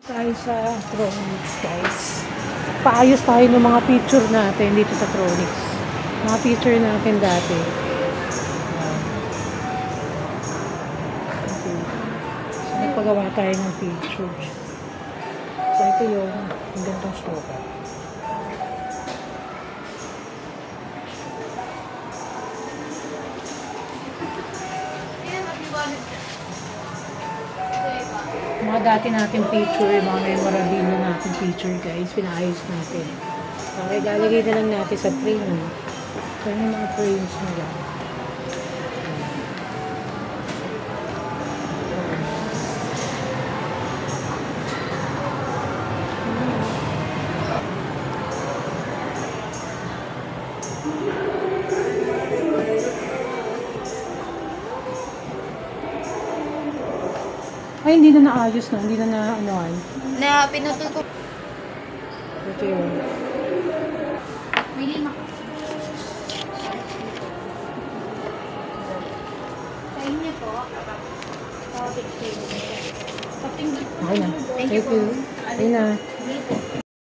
Tayo sa Tronics, guys. Paayos tayo ng mga picture natin dito sa Tronics. Mga picture natin dati. Okay. So, nagpagawa tayo ng picture. So, ito yung gantong slogan. Mga dati natin picture, mga memorabilia natin picture, guys, pinaayos natin. Okay, lalagay na lang natin sa frame. So, yung mga frames nila. Ay, hindi na naayos na. Hindi na na-anoan. Na pinutol ko. Ito yun. May lima. Sa inyo po. Okay na. Thank you po. Ayun na. Hindi po.